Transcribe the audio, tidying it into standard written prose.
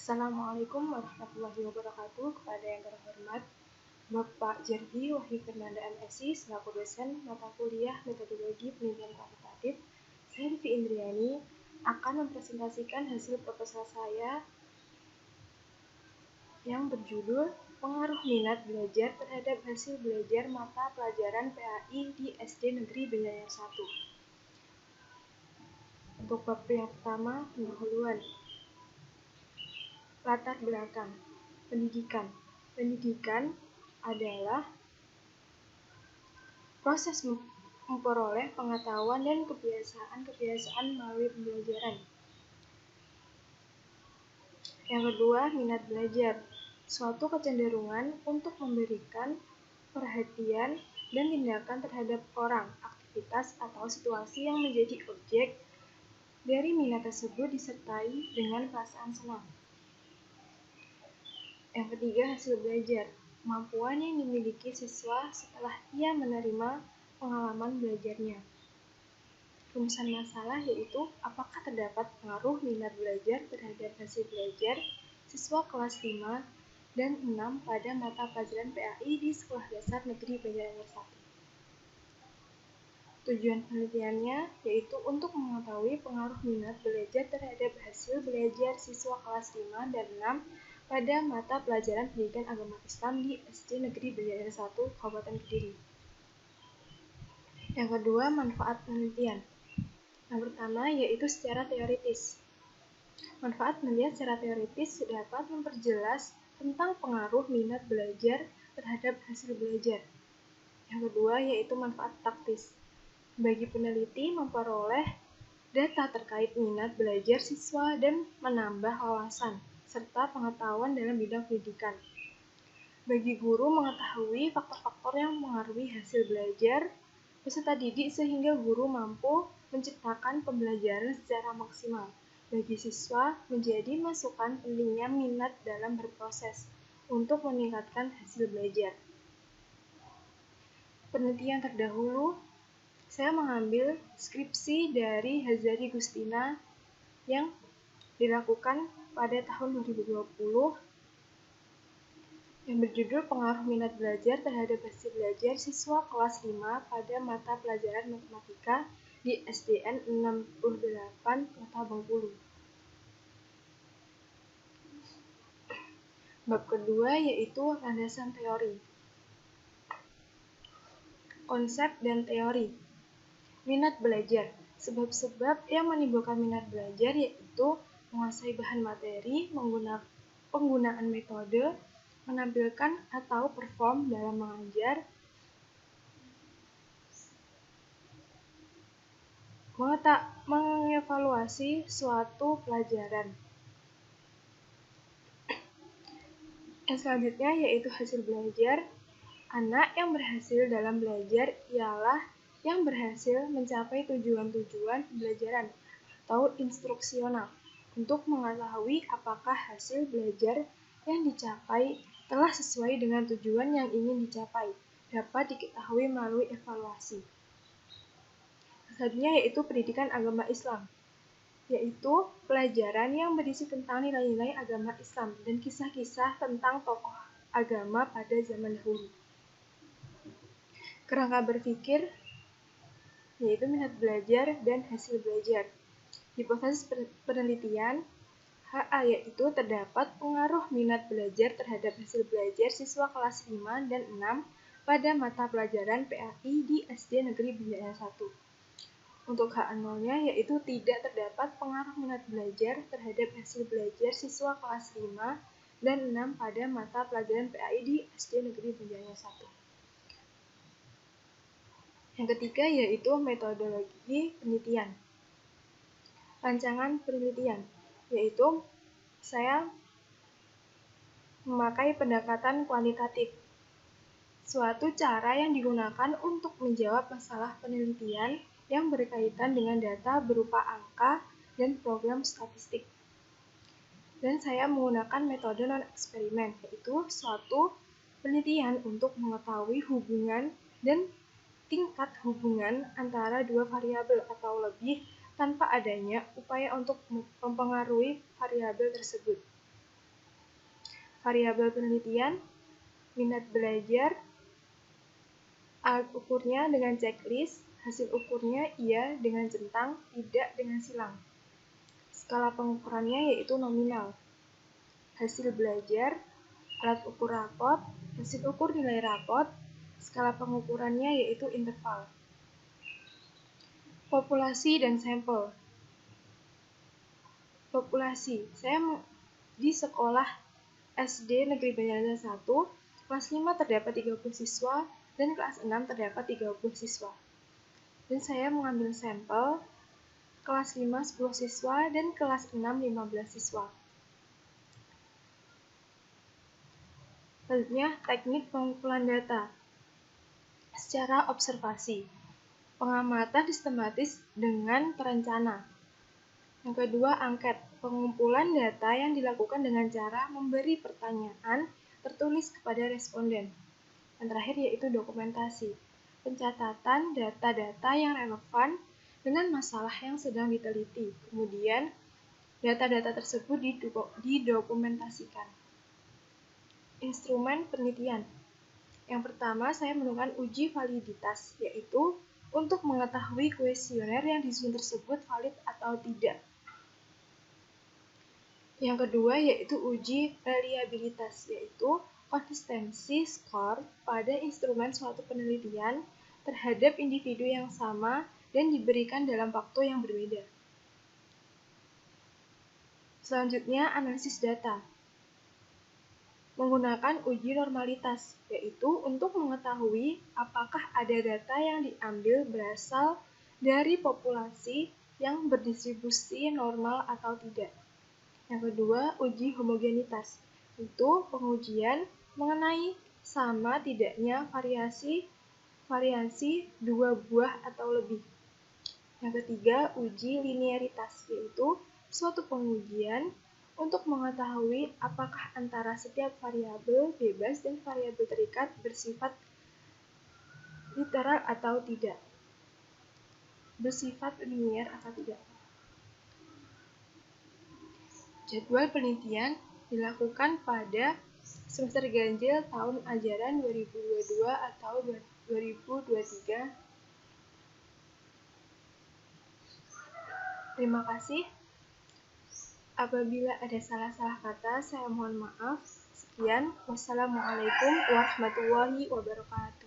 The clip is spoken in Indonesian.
Assalamualaikum warahmatullahi wabarakatuh. Kepada yang terhormat Bapak Jerdi Wahyu Fernanda MSI selaku dosen mata kuliah Metodologi Penelitian Kuantitatif, saya Devi Indriani akan mempresentasikan hasil proposal saya yang berjudul Pengaruh Minat Belajar terhadap Hasil Belajar Mata Pelajaran PAI di SD Negeri Banjar 1. Untuk bab yang pertama, pendahuluan. Latar belakang. Pendidikan. Pendidikan adalah proses memperoleh pengetahuan dan kebiasaan melalui pembelajaran. Yang kedua, minat belajar. Suatu kecenderungan untuk memberikan perhatian dan tindakan terhadap orang, aktivitas, atau situasi yang menjadi objek dari minat tersebut disertai dengan perasaan senang. Yang ketiga, hasil belajar. Kemampuan yang dimiliki siswa setelah ia menerima pengalaman belajarnya. Rumusan masalah yaitu apakah terdapat pengaruh minat belajar terhadap hasil belajar siswa kelas 5 dan 6 pada mata pelajaran PAI di Sekolah Dasar Negeri Banjar 1. Tujuan penelitiannya yaitu untuk mengetahui pengaruh minat belajar terhadap hasil belajar siswa kelas 5 dan 6 pada mata pelajaran pendidikan agama Islam di SD Negeri Banjar 1, Kabupaten Kediri. Yang kedua, manfaat penelitian. Yang pertama yaitu secara teoritis. Manfaat penelitian secara teoritis dapat memperjelas tentang pengaruh minat belajar terhadap hasil belajar. Yang kedua yaitu manfaat praktis. Bagi peneliti memperoleh data terkait minat belajar siswa dan menambah wawasan serta pengetahuan dalam bidang pendidikan. Bagi guru mengetahui faktor-faktor yang mempengaruhi hasil belajar peserta didik sehingga guru mampu menciptakan pembelajaran secara maksimal. Bagi siswa menjadi masukan pentingnya minat dalam berproses untuk meningkatkan hasil belajar. Penelitian terdahulu, saya mengambil skripsi dari Hazari Gustina yang dilakukan pada tahun 2020 yang berjudul Pengaruh Minat Belajar terhadap Hasil Belajar Siswa Kelas 5 pada Mata Pelajaran Matematika di SDN 68 Kota Bengkulu. Bab kedua yaitu landasan teori. Konsep dan teori. Minat belajar. Sebab-sebab yang menimbulkan minat belajar yaitu menguasai bahan materi, penggunaan metode, menampilkan atau perform dalam mengajar, mengevaluasi suatu pelajaran. Yang selanjutnya yaitu hasil belajar. Anak yang berhasil dalam belajar ialah yang berhasil mencapai tujuan-tujuan pembelajaran atau instruksional untuk mengetahui apakah hasil belajar yang dicapai telah sesuai dengan tujuan yang ingin dicapai, dapat diketahui melalui evaluasi. Selanjutnya yaitu pendidikan agama Islam, yaitu pelajaran yang berisi tentang nilai-nilai agama Islam dan kisah-kisah tentang tokoh agama pada zaman dahulu. Kerangka berpikir, yaitu minat belajar dan hasil belajar. Hipotesis penelitian, HA yaitu terdapat pengaruh minat belajar terhadap hasil belajar siswa kelas 5 dan 6 pada mata pelajaran PAI di SD Negeri Banjar 1. Untuk H0-nya yaitu tidak terdapat pengaruh minat belajar terhadap hasil belajar siswa kelas 5 dan 6 pada mata pelajaran PAI di SD Negeri Banjar 1. Yang ketiga yaitu metodologi penelitian. Rancangan penelitian, yaitu saya memakai pendekatan kuantitatif, suatu cara yang digunakan untuk menjawab masalah penelitian yang berkaitan dengan data berupa angka dan program statistik. Dan saya menggunakan metode non-eksperimen, yaitu suatu penelitian untuk mengetahui hubungan dan tingkat hubungan antara dua variabel atau lebih tanpa adanya upaya untuk mempengaruhi variabel tersebut. variabel penelitian, minat belajar, alat ukurnya dengan checklist, hasil ukurnya iya dengan centang, tidak dengan silang. Skala pengukurannya yaitu nominal. Hasil belajar, alat ukur rapot, hasil ukur nilai rapot, skala pengukurannya yaitu interval. Populasi dan sampel. Populasi, saya di sekolah SD Negeri Banjarnegara 1, kelas 5 terdapat 30 siswa, dan kelas 6 terdapat 30 siswa. Dan saya mengambil sampel kelas 5 10 siswa dan kelas 6 15 siswa. Selanjutnya, teknik pengumpulan data. Secara observasi, pengamatan sistematis dengan terencana. Yang kedua, angket, pengumpulan data yang dilakukan dengan cara memberi pertanyaan tertulis kepada responden. Yang terakhir yaitu dokumentasi, pencatatan data-data yang relevan dengan masalah yang sedang diteliti. Kemudian, data-data tersebut didokumentasikan. Instrumen penelitian. Yang pertama, saya menemukan uji validitas, yaitu untuk mengetahui kuesioner yang disusun tersebut valid atau tidak. Yang kedua yaitu uji reliabilitas, yaitu konsistensi skor pada instrumen suatu penelitian terhadap individu yang sama dan diberikan dalam waktu yang berbeda. Selanjutnya, analisis data. Menggunakan uji normalitas, yaitu untuk mengetahui apakah ada data yang diambil berasal dari populasi yang berdistribusi normal atau tidak. Yang kedua, uji homogenitas, itu pengujian mengenai sama tidaknya variasi dua buah atau lebih. Yang ketiga, uji linearitas, yaitu suatu pengujian untuk mengetahui apakah antara setiap variabel bebas dan variabel terikat bersifat literal atau tidak, bersifat linear atau tidak. Jadwal penelitian dilakukan pada semester ganjil tahun ajaran 2022 atau 2023. Terima kasih. Apabila ada salah-salah kata, saya mohon maaf. Sekian. Wassalamualaikum warahmatullahi wabarakatuh.